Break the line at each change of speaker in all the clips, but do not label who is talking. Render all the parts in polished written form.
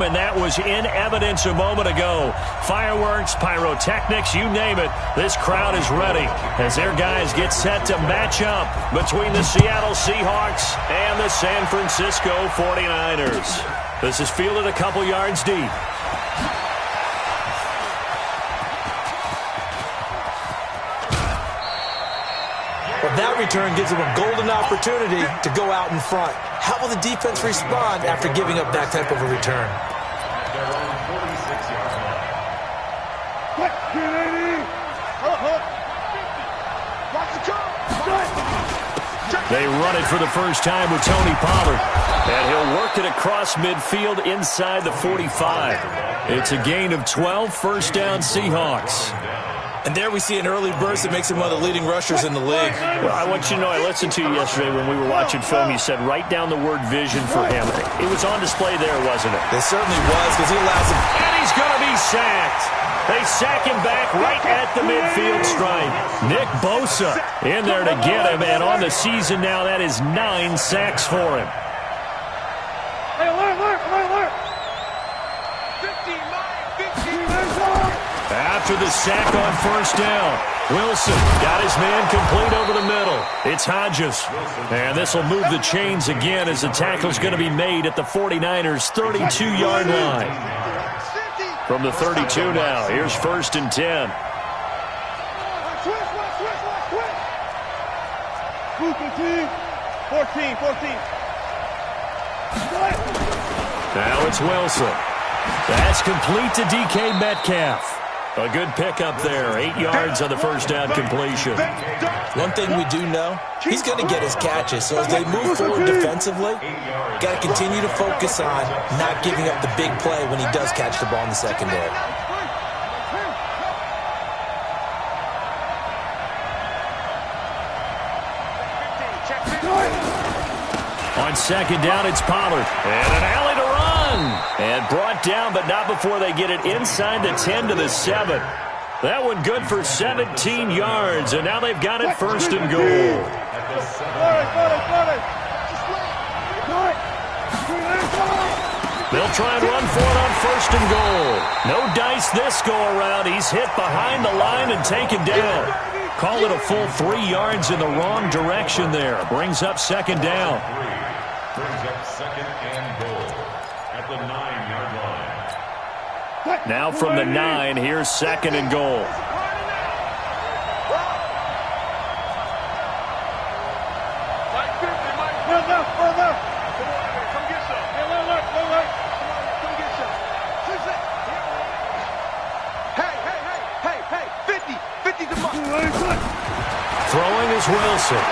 And that was in evidence a moment ago. Fireworks, pyrotechnics, you name it. This crowd is ready as their guys get set to match up between the Seattle Seahawks and the San Francisco 49ers. This is fielded a couple yards deep.
Well, that return gives them a golden opportunity to go out in front. How will the defense respond after giving up that type of a return?
They run it for the first time with Tony Pollard. And he'll work it across midfield inside the 45. It's a gain of 12, first down Seahawks.
And there we see an early burst that makes him one of the leading rushers in the league.
Well, I want you to know, I listened to you yesterday when we were watching film. You said write down the word vision for him. It was on display there, wasn't it?
It certainly was, because he allows him.
And he's going to be sacked. They sack him back right at the midfield stripe. Nick Bosa in there to get him, and on the season now, that is 9 sacks for him.
Hey, alert.
After the sack on first down, Wilson got his man complete over the middle. It's Hodges. And this will move the chains again as the tackle's going to be made at the 49ers' 32-yard line. From the 32 now, here's first and 10. Now it's Wilson. That's complete to DK Metcalf. A good pickup there. 8 yards on the first down completion.
One thing we do know, he's going to get his catches. So as they move forward defensively, got to continue to focus on not giving up the big play when he does catch the ball in the secondary.
On second down, it's Pollard. And an alley to run. And brought down, but not before they get it inside the 10 to the 7. That one good for 17 yards, and now they've got it first and goal. They'll try and run for it on first and goal. No dice this go-around. He's hit behind the line and taken down. Call it a full 3 yards in the wrong direction there. Brings up second down.
Brings up second and goal at the 9-yard line.
Now from the 9, here's second and goal. Throwing is Wilson.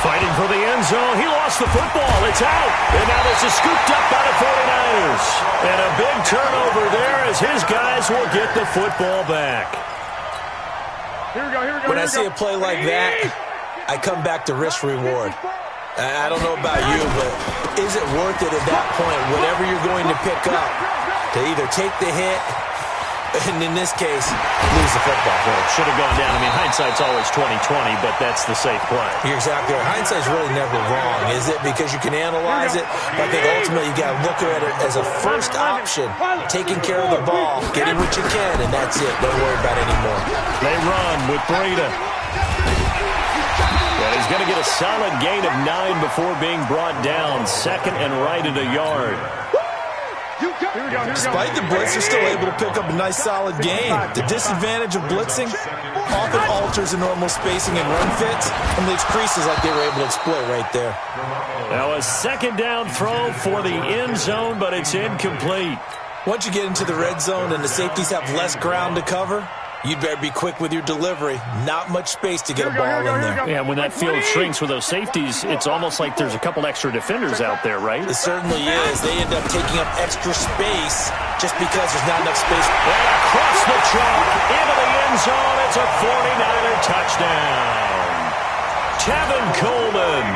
Fighting for the end zone. He lost the football. It's out. And now this is scooped up by the 49ers. And a big turnover there as his guys will get the football back.
Here we go.
When I see a play like that, I come back to risk-reward. I don't know about you, but is it worth it at that point, whatever you're going to pick up, to either take the hit, and in this case, lose the football?
Well, it should have gone down. I mean, hindsight's always 20/20, but that's the safe play.
You're exactly right. Hindsight's really never wrong, is it? Because you can analyze it, but I think ultimately you got to look at it as a first option, taking care of the ball, getting what you can, and that's it. Don't worry about it anymore.
They run with Breida. And he's going to get a solid gain of 9 before being brought down. Second and right at a yard.
Despite the blitz, they're still able to pick up a nice solid gain. The disadvantage of blitzing often alters the normal spacing and run fits and leaves creases like they were able to exploit right there.
Now a second down throw for the end zone, but it's incomplete.
Once you get into the red zone and the safeties have less ground to cover, you'd better be quick with your delivery. Not much space to get a ball in there.
Yeah, when that field shrinks with those safeties, it's almost like there's a couple extra defenders out there, right?
It certainly is. They end up taking up extra space just because there's not enough space.
And across the chalk, into the end zone, it's a 49er touchdown. Tevin Coleman,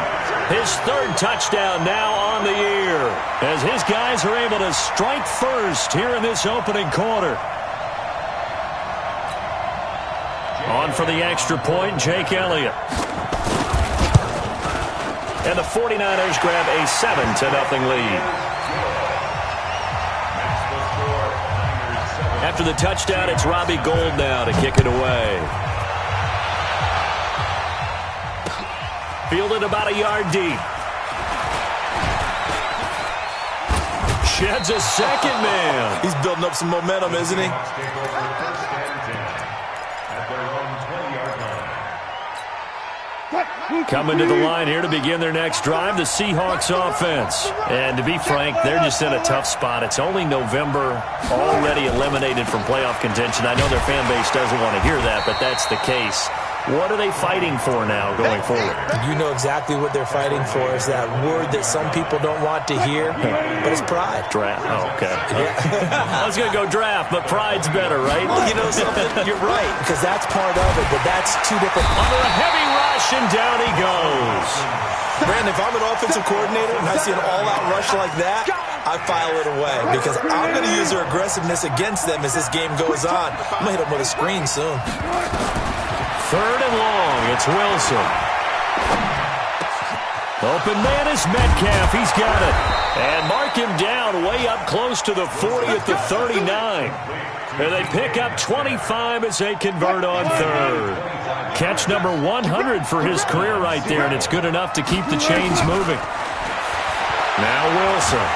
his third touchdown now on the year, as his guys are able to strike first here in this opening quarter. On for the extra point, Jake Elliott. And the 49ers grab a 7-0 lead. After the touchdown, it's Robbie Gould now to kick it away. Fielded about a yard deep. Sheds a second man.
He's building up some momentum, isn't he?
Coming to the line here to begin their next drive, the Seahawks offense. And to be frank, they're just in a tough spot. It's only November, already eliminated from playoff contention. I know their fan base doesn't want to hear that, but that's the case. What are they fighting for now going forward?
You know exactly what they're fighting for. Is that word that some people don't want to hear, but it's pride.
Draft. Oh, okay.
Yeah.
I was going to go draft, but pride's better, right?
Well, you know something? You're right, because that's part of it, but that's two different.
Under a heavy rush, and down he goes.
Brandon, if I'm an offensive coordinator and I see an all-out rush like that, I file it away because I'm going to use their aggressiveness against them as this game goes on. I'm going to hit them with a screen soon.
Third and long, it's Wilson. Open man is Metcalf, he's got it. And mark him down way up close to the 40 at the 39. And they pick up 25 as they convert on third. Catch number 100 for his career right there, and it's good enough to keep the chains moving. Now Wilson.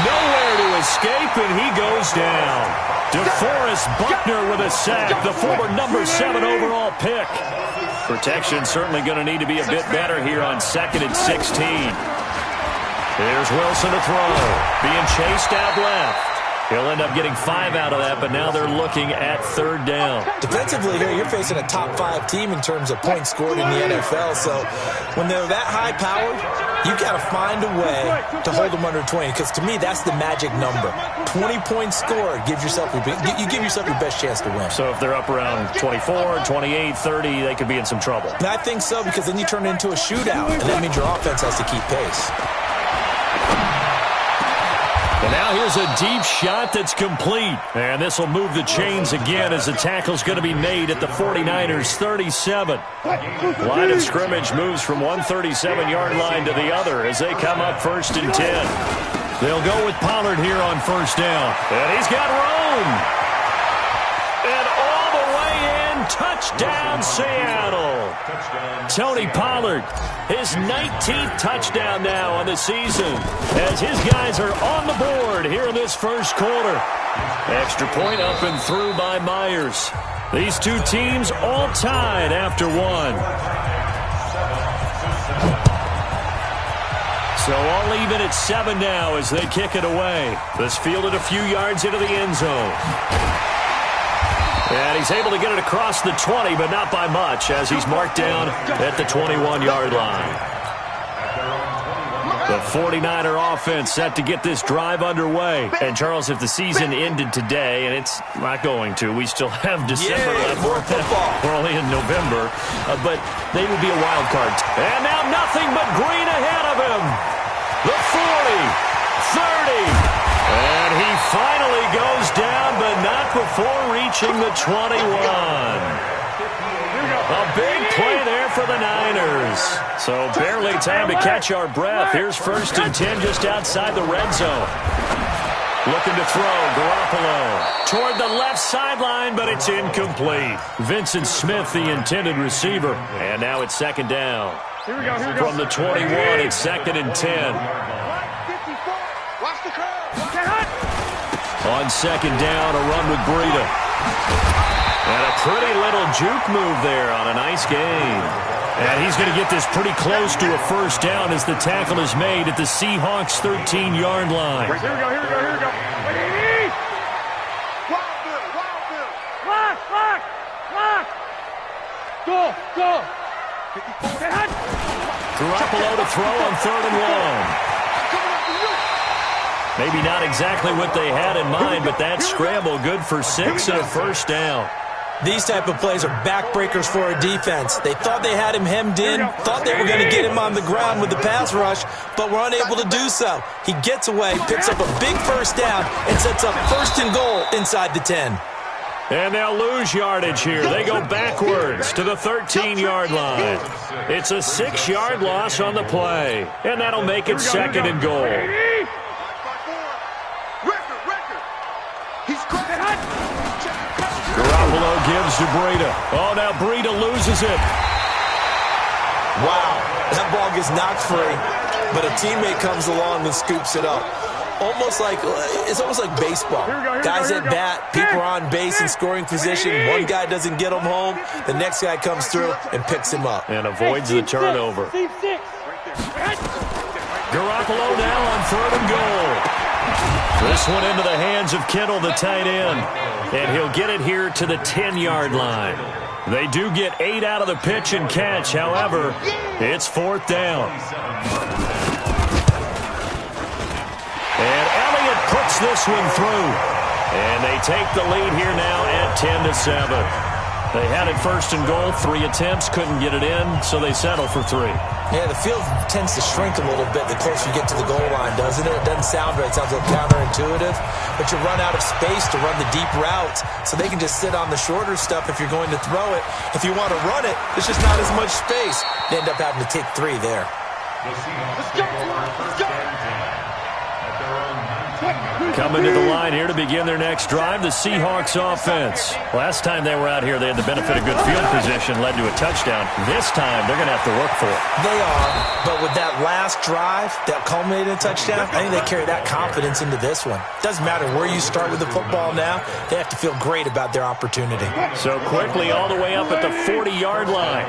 Nowhere to escape, and he goes down. DeForest Buckner with a sack, the former number 7 overall pick. Protection certainly going to need to be a bit better here on 2nd and 16. Here's Wilson to throw. Being chased out left. He'll end up getting 5 out of that, but now they're looking at third down.
Defensively here, you're facing a top 5 team in terms of points scored in the NFL, so when they're that high-powered, you got to find a way to hold them under 20, because to me, that's the magic number. 20 points scored, you give yourself your best chance to win.
So if they're up around 24, 28, 30, they could be in some trouble.
And I think so, because then you turn it into a shootout, and that means your offense has to keep pace.
And now here's a deep shot that's complete. And this will move the chains again as the tackle's going to be made at the 49ers' 37. Line of scrimmage moves from one 37-yard line to the other as they come up 1st and 10. They'll go with Pollard here on 1st down. And he's got room. And all the way in, touchdown Seattle. Tony Pollard, his 19th touchdown now on the season as his guys are on the board here in this first quarter. Extra point up and through by Myers. These two teams all tied after one. So all even at 7 now as they kick it away. This fielded a few yards into the end zone. And he's able to get it across the 20, but not by much, as he's marked down at the 21-yard line. The 49er offense set to get this drive underway. And, Charles, if the season ended today, and it's not going to, we still have December left.
More football.
We're only in November, but they would be a wild card. And now nothing but green ahead of him. The 40, 30. And he finally goes down, but not before reaching the 21. A big play there for the Niners. So barely time to catch our breath. Here's 1st and 10 just outside the red zone. Looking to throw, Garoppolo toward the left sideline, but it's incomplete. Vincent Smith, the intended receiver. And now it's 2nd down.
Here we go.
From the 21, it's 2nd and 10.
Watch the curve.
On 2nd down, a run with Breida. And a pretty little juke move there on a nice gain. And he's going to get this pretty close to a 1st down as the tackle is made at the Seahawks' 13-yard line.
Here we go. Wild. Go.
Garoppolo to throw on 3rd and long. Maybe not exactly what they had in mind, but that scramble good for 6 and a 1st down.
These type of plays are backbreakers for a defense. They thought they had him hemmed in, thought they were going to get him on the ground with the pass rush, but were unable to do so. He gets away, picks up a big 1st down, and sets up 1st and goal inside the 10.
And they'll lose yardage here. They go backwards to the 13-yard line. It's a 6-yard loss on the play, and that'll make it 2nd and goal.
He's
Garoppolo gives to Breida. Oh, now Breida loses it.
Wow, that ball gets knocked free, but a teammate comes along and scoops it up. It's almost like baseball. Guys at bat, people are on base in scoring position. One guy doesn't get him home. The next guy comes through and picks him up.
And avoids the turnover. Garoppolo now on 3rd and goal. This one into the hands of Kittle, the tight end. And he'll get it here to the 10-yard line. They do get 8 out of the pitch and catch. However, it's 4th down. And Elliott puts this one through. And they take the lead here now at 10-7. They had it 1st and goal, 3 attempts, couldn't get it in, so they settle for 3.
Yeah, the field tends to shrink a little bit the closer you get to the goal line, doesn't it? It doesn't sound right. It sounds a little counterintuitive. But you run out of space to run the deep routes, so they can just sit on the shorter stuff if you're going to throw it. If you want to run it, there's just not as much space. They end up having to take 3 there.
Coming to the line here to begin their next drive, the Seahawks offense. Last time they were out here, they had the benefit of good field position, led to a touchdown. This time, they're going to have to work for it.
They are, but with that last drive that culminated in a touchdown, I think they carry that confidence into this one. Doesn't matter where you start with the football now, they have to feel great about their opportunity.
So quickly all the way up at the 40-yard line.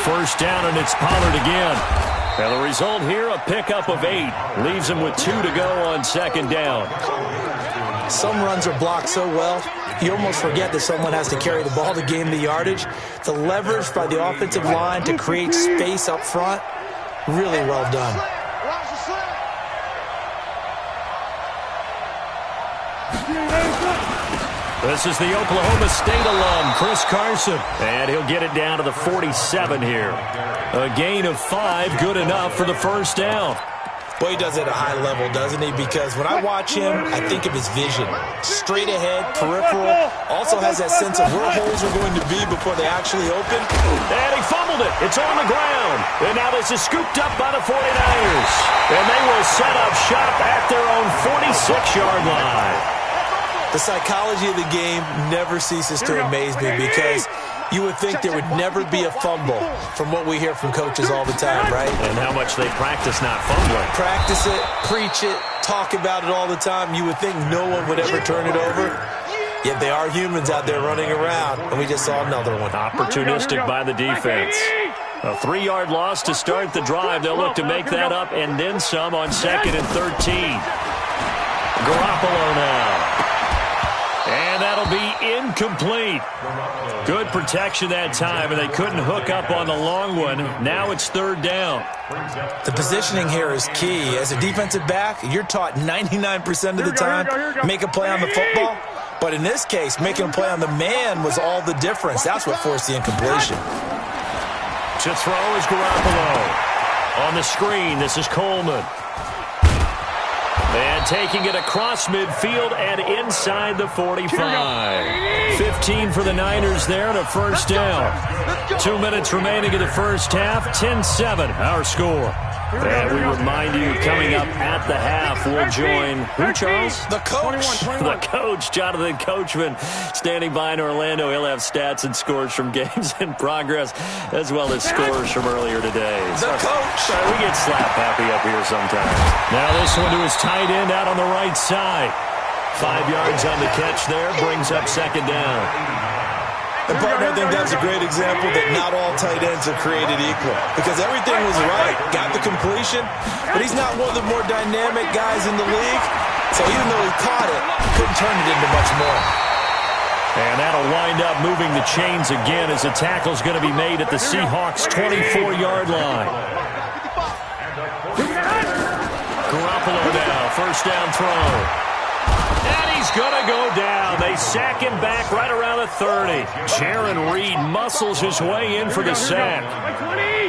1st down, and it's Pollard again. And the result here, a pickup of 8. Leaves him with 2 to go on 2nd down.
Some runs are blocked so well, you almost forget that someone has to carry the ball to gain the yardage. The leverage by the offensive line to create space up front, really well done.
This is the Oklahoma State alum, Chris Carson. And he'll get it down to the 47 here. A gain of 5, good enough for the 1st down.
Boy, he does it at a high level, doesn't he? Because when I watch him, I think of his vision. Straight ahead, peripheral. Also has that sense of where holes are going to be before they actually open.
And he fumbled it. It's on the ground. And now this is scooped up by the 49ers. And they will set up shop at their own 46-yard line.
The psychology of the game never ceases to amaze me because you would think there would never be a fumble from what we hear from coaches all the time, right?
And how much they practice not fumbling.
Practice it, preach it, talk about it all the time. You would think no one would ever turn it over. Yet they are humans out there running around, and we just saw another one.
Opportunistic by the defense. A 3-yard loss to start the drive. They'll look to make that up and then some on 2nd and 13. Garoppolo now. And that'll be incomplete. Good protection that time, and they couldn't hook up on the long one. Now it's 3rd down.
The positioning here is key. As a defensive back, you're taught 99% of the time, make a play on the football. But in this case, making a play on the man was all the difference. That's what forced the incompletion.
To throw is Garoppolo. On the screen, this is Coleman. And taking it across midfield and inside the 45. 15 for the Niners there and a 1st down. 2 minutes remaining in the 1st half. 10-7, our score. And we remind you, coming up at the half, we'll join, who, Charles?
The coach.
The coach, Jonathan Coachman, standing by in Orlando. He'll have stats and scores from games in progress, as well as scores from earlier today.
The coach.
Sorry, we get slap happy up here sometimes. Now this one to his tight end out on the right side. 5 yards on the catch there, brings up 2nd down.
And, partner, I think that's a great example that not all tight ends are created equal. Because everything was right. Got the completion, but he's not one of the more dynamic guys in the league. So even though he caught it, couldn't turn it into much more.
And that'll wind up moving the chains again as the tackle's going to be made at the Seahawks' 24-yard line. Garoppolo now, 1st down throw. And he's going to go down. They sack him back right around the 30. Jaron Reed muscles his way in for the sack.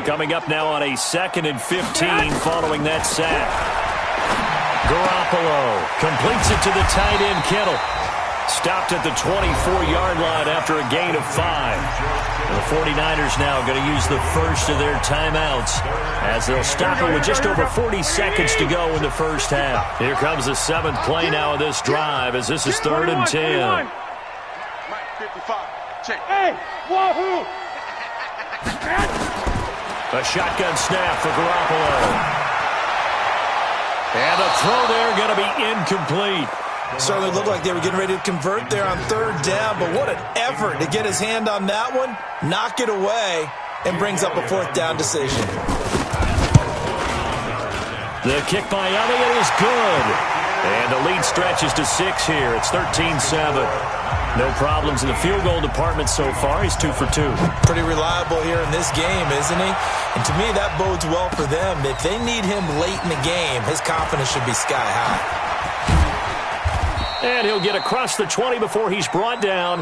Coming up now on a 2nd and 15 following that sack. Garoppolo completes it to the tight end, Kittle. Stopped at the 24-yard line after a gain of 5. The 49ers now going to use the first of their timeouts as they'll stop it with just over 40 seconds to go in the first half. Here comes the 7th play now of this drive as this is 3rd and 10.
Hey, wahoo!
A shotgun snap for Garoppolo. And the throw there going to be incomplete.
Certainly looked like they were getting ready to convert there on 3rd down, but what an effort to get his hand on that one, knock it away, and brings up a 4th down decision.
The kick by Elliott is good. And the lead stretches to 6 here. It's 13-7. No problems in the field goal department so far. He's 2 for 2.
Pretty reliable here in this game, isn't he? And to me, that bodes well for them. If they need him late in the game, his confidence should be sky high.
And he'll get across the 20 before he's brought down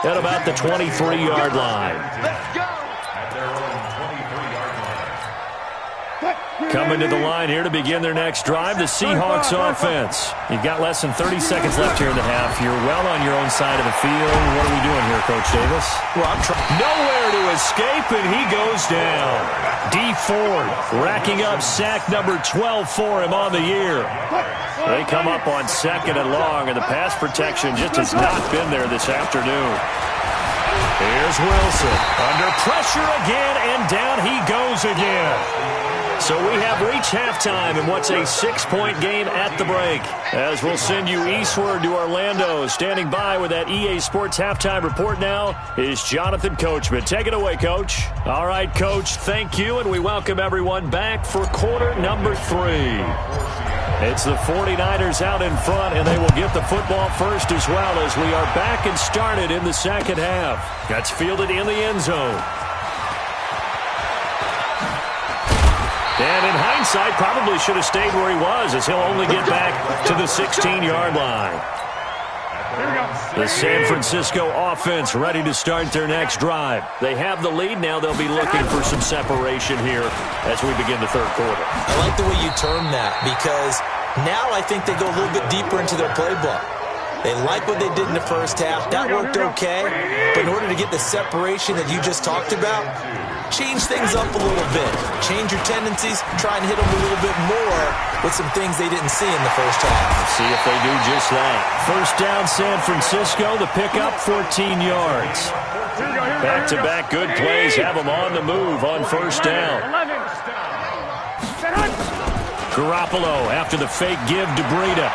at about the 23-yard line.
Let's go.
At their own 23-yard line.
Coming to the line here to begin their next drive, the Seahawks offense. You've got less than 30 seconds left here in the half. You're well on your own side of the field. What are we doing here, Coach Davis?
Well, I'm trying.
Nowhere to escape, and he goes down. D Ford racking up sack number 12 for him on the year. They come up on 2nd and long, and the pass protection just has not been there this afternoon. Here's Wilson. Under pressure again, and down he goes again. So we have reached halftime in what's a 6-point game at the break. As we'll send you eastward to Orlando. Standing by with that EA Sports halftime report now is Jonathan Coachman. Take it away, Coach. All right, Coach, thank you, and we welcome everyone back for quarter number 3. It's the 49ers out in front, and they will get the football first as well as we are back and started in the second half. That's fielded in the end zone. And in hindsight, probably should have stayed where he was as he'll only get back to the 16-yard line. The San Francisco offense ready to start their next drive. They have the lead. Now they'll be looking for some separation here as we begin the third quarter.
I like the way you term that because now I think they go a little bit deeper into their playbook. They like what they did in the first half. That worked okay. But in order to get the separation that you just talked about, change things up a little bit. Change your tendencies. Try and hit them a little bit more with some things they didn't see in the first half.
Let's see if they do just that. First down, San Francisco. The pickup, 14 yards. Back-to-back good plays have them on the move on first down. Garoppolo after the fake give to Breida.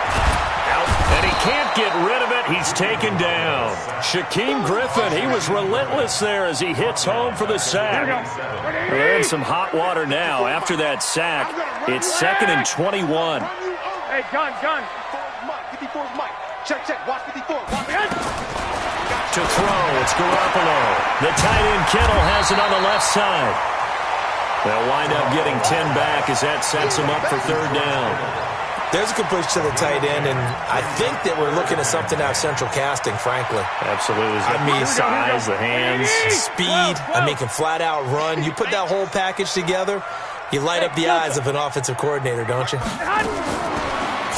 And he can't get rid of it. He's taken down. Shaquem Griffin, he was relentless there as he hits home for the sack. They're in some hot water now. After that sack, it's 2nd and 21.
Hey, gun. 54's Mike. Check. Watch 54.
To throw, it's Garoppolo. The tight end Kittle has it on the left side. They'll wind up getting 10 back as that sets them up for 3rd down.
There's a good push to the tight end, and I think that we're looking at something out of central casting, frankly.
Absolutely.
I mean,
size, the hands.
Speed, can flat out run. You put that whole package together, you light up the eyes of an offensive coordinator, don't you?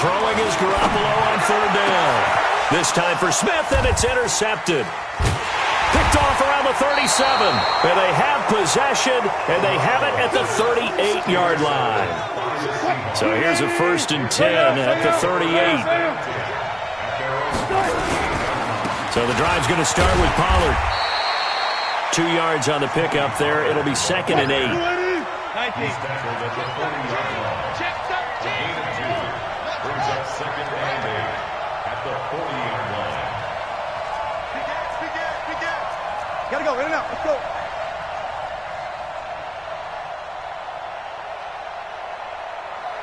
Throwing is Garoppolo on 3rd down. This time for Smith, and it's intercepted. Picked off around the 37. And they have possession, and they have it at the 38-yard line. So here's a 1st and 10 at the 38. So the drive's going to start with Pollard. 2 yards on the pickup there. It'll be 2nd and 8.
He's tackled at the 40-yard line. A gain of 2. Brings up 2nd and 8 at the 40-yard line.
Gotta go, in and out. Let's go.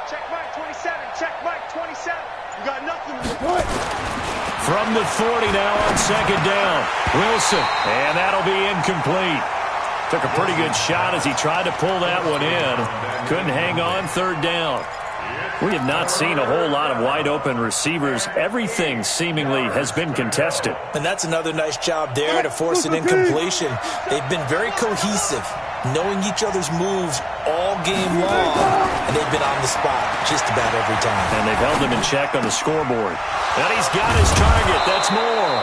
Check Mike 27. Check Mike 27. You got nothing to report.
From the 40 now on 2nd down. Wilson, and that'll be incomplete. Took a pretty good shot as he tried to pull that one in. Couldn't hang on 3rd down. We have not seen a whole lot of wide-open receivers. Everything seemingly has been contested.
And that's another nice job there to force an incompletion. They've been very cohesive, knowing each other's moves all game long, and they've been on the spot just about every time.
And they've held him in check on the scoreboard. And he's got his target. That's more.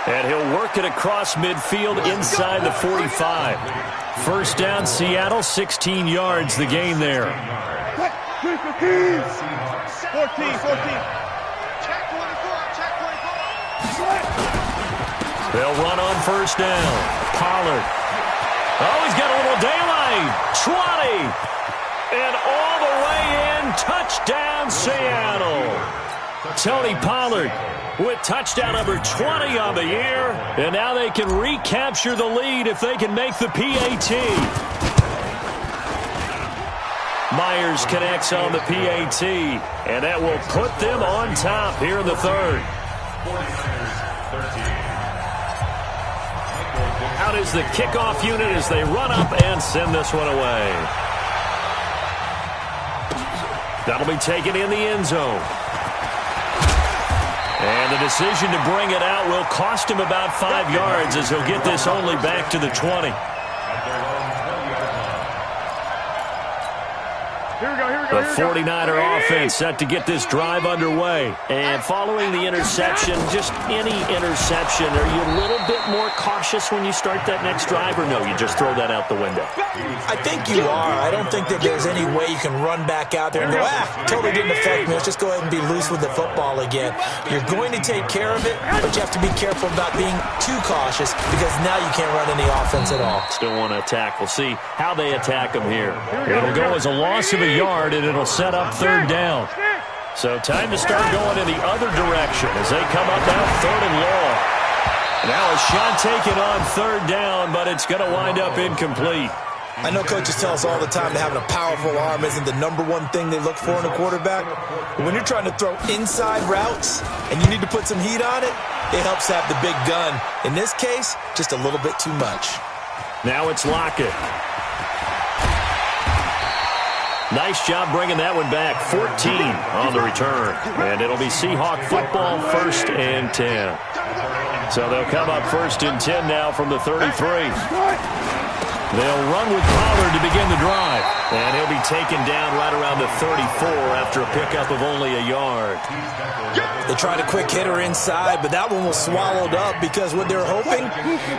And he'll work it across midfield inside the 45. First down, Seattle, 16 yards the gain there.
14.
They'll run on first down. Pollard. Oh, he's got a little daylight. 20. And all the way in. Touchdown, Seattle. Tony Pollard with touchdown number 20 on the year. And now they can recapture the lead if they can make the PAT. Myers connects on the PAT, and that will put them on top here in the third. Out is the kickoff unit as they run up and send this one away. That'll be taken in the end zone. And the decision to bring it out will cost him about 5 yards as he'll get this only back to the 20. The 49er offense set to get this drive underway. And following the interception, just any interception, are you a little bit more cautious when you start that next drive, or no, you just throw that out the window?
I think you are. I don't think that there's any way you can run back out there and go, totally didn't affect me. Let's just go ahead and be loose with the football again. You're going to take care of it, but you have to be careful about being too cautious because now you can't run any offense at all.
Still want to attack. We'll see how they attack them here. It'll go as a loss of a yard, and it'll set up third down. So time to start going in the other direction as they come up now third and long. Now a shot taken on third down, but it's going to wind up incomplete.
I know coaches tell us all the time that having a powerful arm isn't the number one thing they look for in a quarterback. But when you're trying to throw inside routes and you need to put some heat on it, it helps have the big gun. In this case, just a little bit too much.
Now it's Lockett. Nice job bringing that one back. 14 on the return. And it'll be Seahawk football, 1st and 10. So they'll come up 1st and 10 now from the 33. They'll run with Pollard to begin the drive. And he'll be taken down right around the 34 after a pickup of only a yard.
They tried a quick hitter inside, but that one was swallowed up because what they're hoping,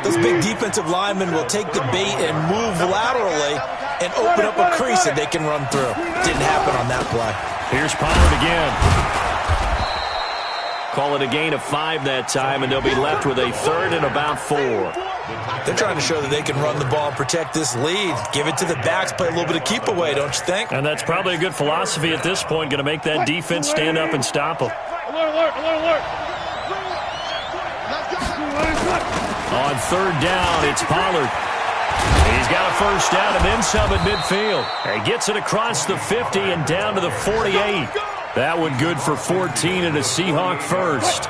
those big defensive linemen will take the bait and move laterally and open up a crease that they can run through. Didn't happen on that play.
Here's Pollard again. Call it a gain of 5 that time, and they'll be left with a 3rd and about 4.
They're trying to show that they can run the ball and protect this lead. Give it to the backs, play a little bit of keep away, don't you think?
And that's probably a good philosophy at this point, going to make that defense stand up and stop them.
Alert.
On third down, it's Pollard. He's got a first down and then some at midfield. He gets it across the 50 and down to the 48. That one good for 14 and a Seahawk first.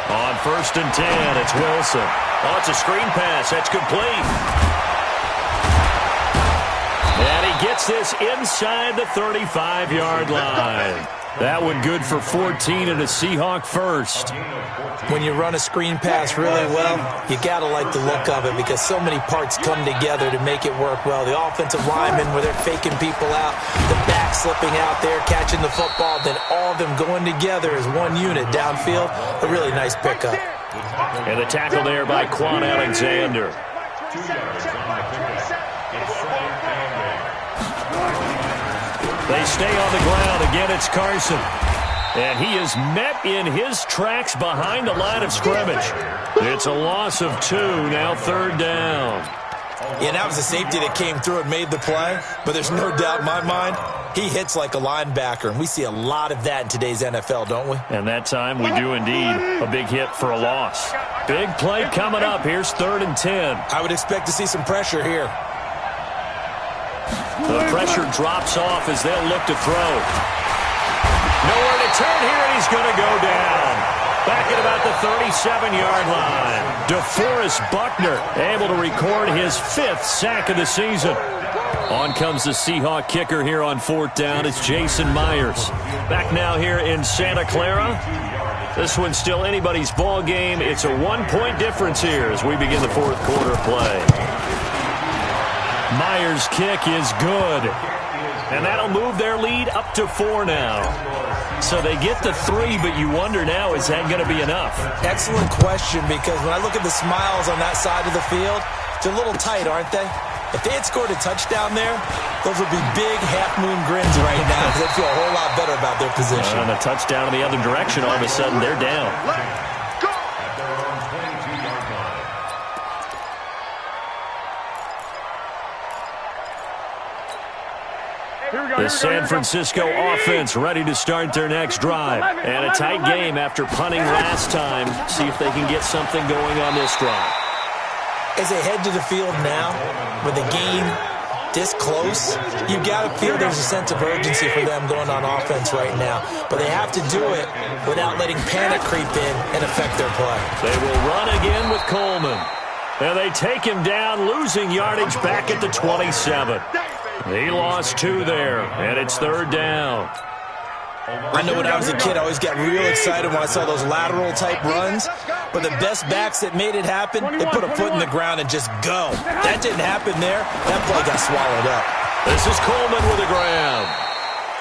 On 1st and 10, it's Wilson. Oh, it's a screen pass. That's complete. And he gets this inside the 35-yard line. That one good for 14 and a Seahawk first.
When you run a screen pass really well, you got to like the look of it because so many parts come together to make it work well. The offensive linemen, where they're faking people out, the back slipping out there, catching the football, then all of them going together as one unit downfield. A really nice pickup.
And the tackle there by Quan Alexander. They stay on the ground. Again, it's Carson. And he is met in his tracks behind the line of scrimmage. It's a loss of 2, now 3rd down.
Yeah, that was a safety that came through and made the play, but there's no doubt in my mind, he hits like a linebacker, and we see a lot of that in today's NFL, don't we?
And that time we do indeed. A big hit for a loss. Big play coming up. Here's 3rd and 10.
I would expect to see some pressure here.
The pressure drops off as they'll look to throw. Nowhere to turn here, and he's going to go down. Back at about the 37-yard line. DeForest Buckner able to record his 5th sack of the season. On comes the Seahawk kicker here on 4th down. It's Jason Myers. Back now here in Santa Clara. This one's still anybody's ball game. It's a 1-point difference here as we begin the 4th quarter play. Myers' kick is good. And that'll move their lead up to 4 now. So they get the 3, but you wonder now, is that going to be enough?
Excellent question, because when I look at the smiles on that side of the field, they're a little tight, aren't they? If they had scored a touchdown there, those would be big half-moon grins right now because they'd feel a whole lot better about their position.
And a touchdown in the other direction, all of a sudden they're down. The San Francisco offense ready to start their next drive. And a tight game after punting last time. See if they can get something going on this drive.
As they head to the field now, with the game this close, you've got to feel there's a sense of urgency for them going on offense right now. But they have to do it without letting panic creep in and affect their play.
They will run again with Coleman. And they take him down, losing yardage back at the 27. He lost 2 there, and it's 3rd down.
I know when I was a kid, I always got real excited when I saw those lateral-type runs. But the best backs that made it happen, they put a foot in the ground and just go. That didn't happen there. That play got swallowed up.
This is Coleman with a grab.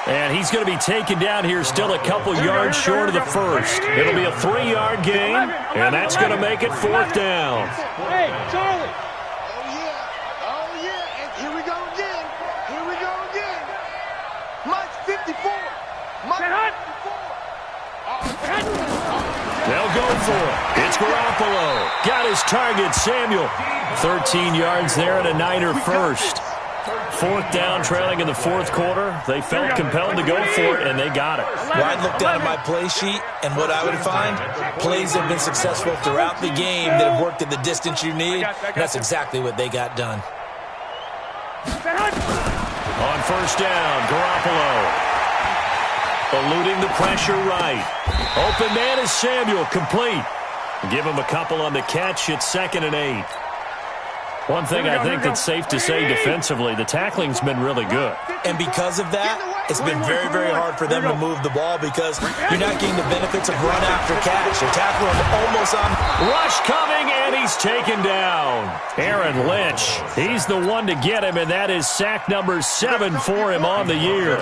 And he's going to be taken down here still a couple yards short of the first. It'll be a 3-yard gain, and that's going to make it 4th down.
Hey, Charlie. Oh, yeah. And here we go again. Mike 54. Mike 54.
They'll go for it. It's Garoppolo. Got his target, Samuel. 13 yards there and a Niner first. 4th down, trailing in the 4th quarter. They felt compelled to go for it, and they got it.
Well, I'd look down at my play sheet, and what I would find, plays have been successful throughout the game that have worked at the distance you need. And that's exactly what they got done.
On 1st down, Garoppolo. Eluding the pressure right. Open man is Samuel, complete. Give him a couple on the catch. It's 2nd and 8. One thing I think that's safe to say defensively, the tackling's been really good.
And because of that, it's been very, very hard for them to move the ball because you're not getting the benefits of run after catch. You're tackling almost on.
Rush coming, and he's taken down. Aaron Lynch, he's the one to get him, and that is sack number 7 for him on the year.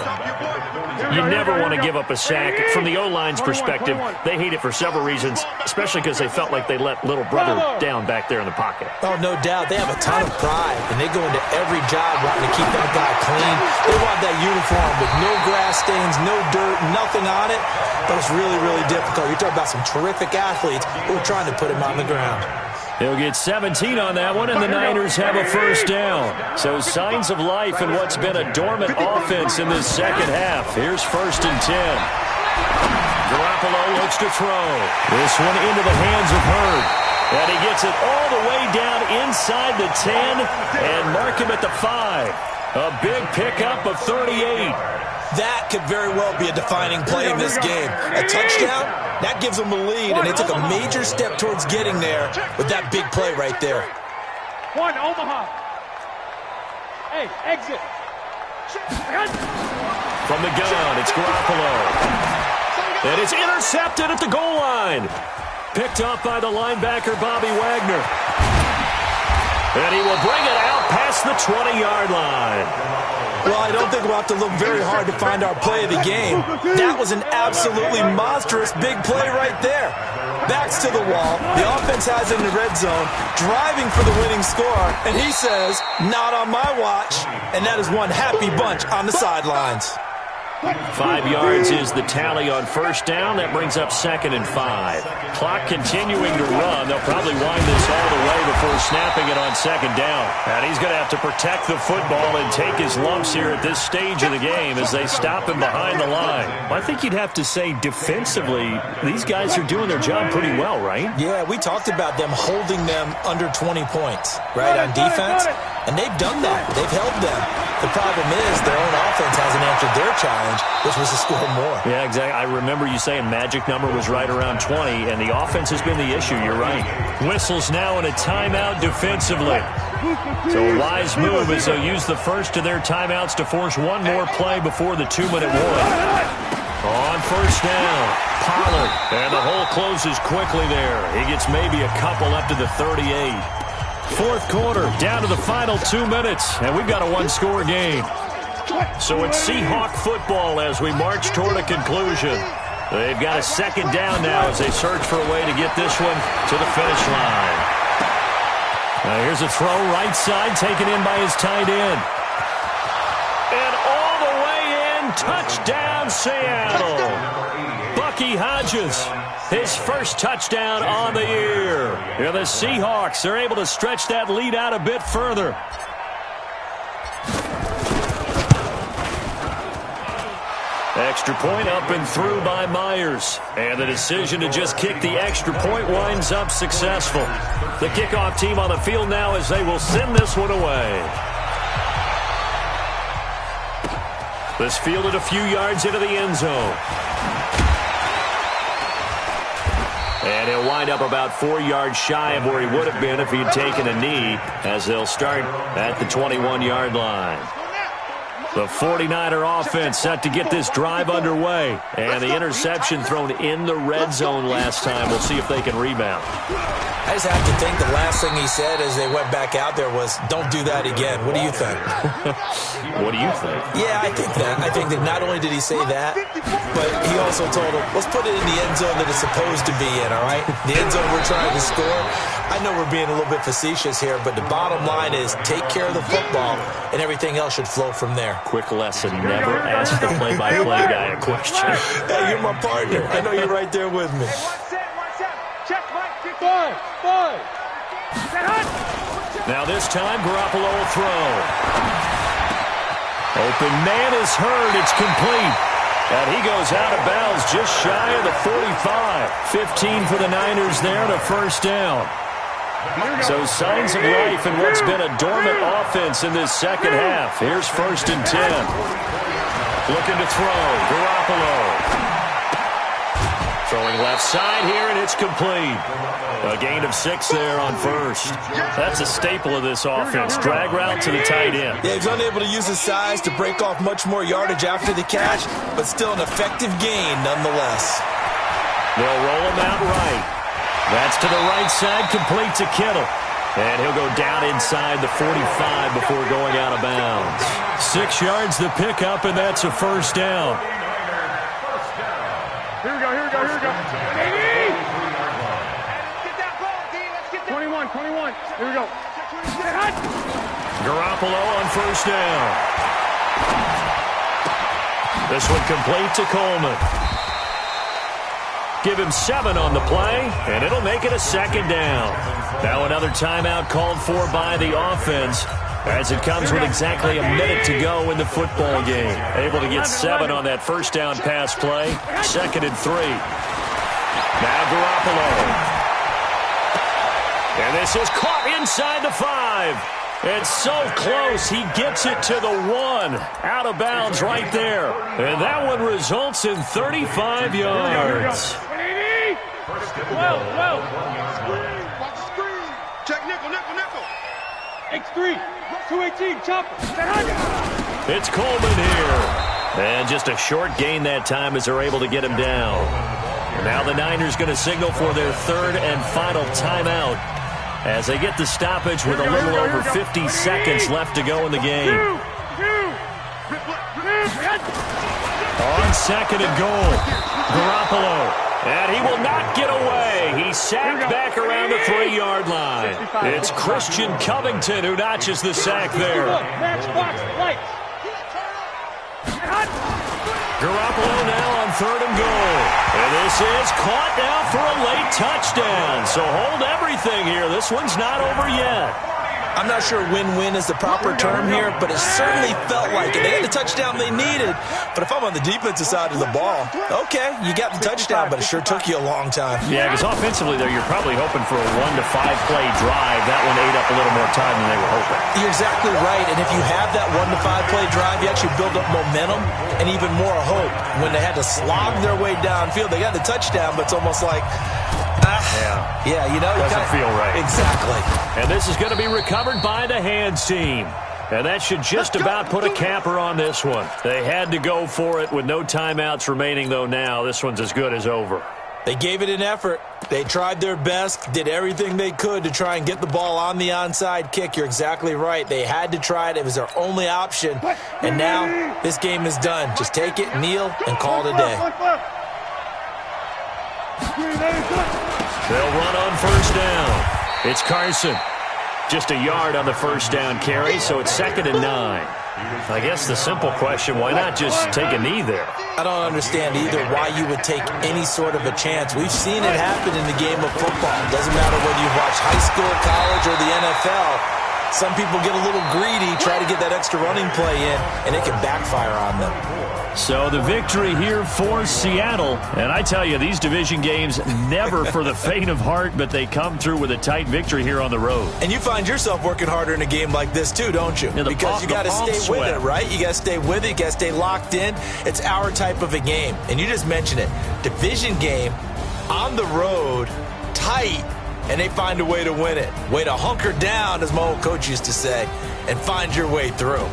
You never want to give up a sack. From the O-line's perspective, they hate it for several reasons, especially because they felt like they let little brother down back there in the pocket.
Oh, no doubt. They have a ton of pride, and they go into every job wanting to keep that guy clean. They want that uniform with no grass stains, no dirt, nothing on it, but it's really, really difficult. You're talking about some terrific athletes who are trying to put him on the ground.
He'll get 17 on that one, and the Niners have a 1st down. So signs of life in what's been a dormant offense in this second half. Here's 1st and 10. Garoppolo looks to throw. This one into the hands of Hurd. And he gets it all the way down inside the 10 and mark him at the 5. A big pickup of 38.
That could very well be a defining play in this game. A touchdown, that gives them a lead, and they took a major step towards getting there with that big play right there.
1, Omaha. Hey, exit.
From the gun, it's Garoppolo. And it's intercepted at the goal line. Picked off by the linebacker, Bobby Wagner. And he will bring it out past the 20-yard line.
Well, I don't think we'll have to look very hard to find our play of the game. That was an absolutely monstrous big play right there. Backs to the wall. The offense has it in the red zone, driving for the winning score. And he says, not on my watch. And that is one happy bunch on the sidelines.
5 yards is the tally on 1st down. That brings up 2nd and 5. Clock continuing to run. They'll probably wind this all the way before snapping it on 2nd down. And he's going to have to protect the football and take his lumps here at this stage of the game as they stop him behind the line. I think you'd have to say defensively, these guys are doing their job pretty well, right?
Yeah, we talked about them holding them under 20 points, right, on defense. And they've done that. They've held them. The problem is their own offense hasn't answered their challenge. challenge, which was to score more.
Yeah, exactly. I remember you saying magic number was right around 20, and the offense has been the issue. You're right. Whistles now in a timeout defensively. So a wise move as they'll use the first of their timeouts to force one more play before the 2-minute warning. On first down, Pollard, and the hole closes quickly there. He gets maybe a couple up to the 38. Fourth quarter, down to the final 2 minutes, and we've got a one-score game. So it's Seahawk football as we march toward a conclusion. They've got a second down now as they search for a way to get this one to the finish line. Now here's a throw right side taken in by his tight end. And all the way in, touchdown Seattle. Bucky Hodges, his first touchdown on the year. And the Seahawks are able to stretch that lead out a bit further. Extra point up and through by Myers. And the decision to just kick the extra point winds up successful. The kickoff team on the field now as they will send this one away. This fielded a few yards into the end zone. And he'll wind up about 4 yards shy of where he would have been if he'd taken a knee, as they'll start at the 21-yard line. The 49er offense set to get this drive underway. And the interception thrown in the red zone last time. We'll see if they can rebound.
I just have to think the last thing he said as they went back out there was, don't do that again. What do you think?
What do you think?
Yeah, I think that. I think that not only did he say that, but he also told him, let's put it in the end zone that it's supposed to be in, all right? The end zone we're trying to score. I know we're being a little bit facetious here, but the bottom line is take care of the football, and everything else should flow from there.
Quick lesson, never ask the play-by-play guy a question.
Hey, you're my partner. I know you're right there with me.
Check, Mike. Five.
Now this time, Garoppolo will throw. Open man is heard. It's complete. And he goes out of bounds just shy of the 45. 15 for the Niners there and a first down. So signs of life in what's been a dormant offense in this second half. Here's 1st and 10. Looking to throw. Garoppolo. Throwing left side here, and it's complete. A gain of 6 there on first. That's a staple of this offense. Drag route to the tight end.
Yeah, he's unable to use his size to break off much more yardage after the catch, but still an effective gain nonetheless.
They'll roll him out right. That's to the right side, complete to Kittle. And he'll go down inside the 45 before going out of bounds. 6 yards the pickup, and that's a first down.
Here we go. Baby! Get that ball, D. Let's get that. 21. Here we go.
Garoppolo on first down. This one complete to Coleman. Give him 7 on the play, and it'll make it a second down. Now another timeout called for by the offense, as it comes with exactly a minute to go in the football game. Able to get 7 on that first down pass play. 2nd and 3. Now Garoppolo. And this is caught inside the 5. It's so close, he gets it to the 1. Out of bounds right there. And that one results in 35 yards.
Well. Check nickel. X3, 218, chopper.
It's Coleman here. And just a short gain that time as they're able to get him down. Now the Niners going to signal for their 3rd and final timeout as they get the stoppage with a little over 50 seconds left to go in the game. On 2nd and goal, Garoppolo. And he will not get away. He's sacked back around the 3-yard line. It's Christian Covington who notches the sack there. Garoppolo now on 3rd and goal. And this is caught now for a late touchdown. So hold everything here. This one's not over yet.
I'm not sure win-win is the proper term here, but it certainly felt like it. They got the touchdown they needed, but if I'm on the defensive side of the ball, okay, you got the touchdown, but it sure took you a long time.
Yeah, because offensively, though, you're probably hoping for a 1 to 5 play drive. That one ate up a little more time than they were hoping.
You're exactly right, and if you have that 1 to 5 play drive, you actually build up momentum and even more hope. When they had to slog their way downfield, they got the touchdown, but it's almost like, yeah, you know,
doesn't feel right.
Exactly.
And this is going to be recovered by the hands team. And that should just about put a capper on this one. They had to go for it with no timeouts remaining, though now. This one's as good as over.
They gave it an effort. They tried their best, did everything they could to try and get the ball on the onside kick. You're exactly right. They had to try it. It was their only option. And now this game is done. Just take it, kneel, and call it a day.
They'll run on first down. It's Carson. Just a yard on the first down carry, so it's 2nd and 9. I guess the simple question, why not just take a knee there?
I don't understand either why you would take any sort of a chance. We've seen it happen in the game of football. It doesn't matter whether you've watched high school, college, or the NFL. Some people get a little greedy, try to get that extra running play in, and it can backfire on them.
So the victory here for Seattle. And I tell you, these division games, never for the faint of heart, but they come through with a tight victory here on the road.
And you find yourself working harder in a game like this too, don't you? Because you got to stay with it, right? You got to stay with it. You got to stay locked in. It's our type of a game. And you just mentioned it. Division game, on the road, tight, and they find a way to win it. Way to hunker down, as my old coach used to say, and find your way through.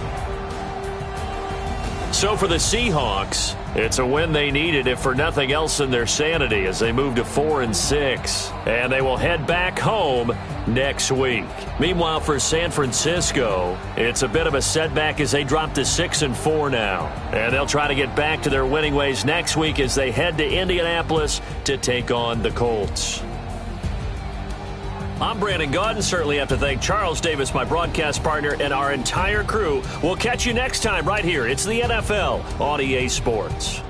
So for the Seahawks, it's a win they needed, if for nothing else in their sanity, as they move to 4-6. And they will head back home next week. Meanwhile, for San Francisco, it's a bit of a setback as they drop to 6-4 now. And they'll try to get back to their winning ways next week as they head to Indianapolis to take on the Colts. I'm Brandon Gaudin. Certainly have to thank Charles Davis, my broadcast partner, and our entire crew. We'll catch you next time right here. It's the NFL on EA Sports.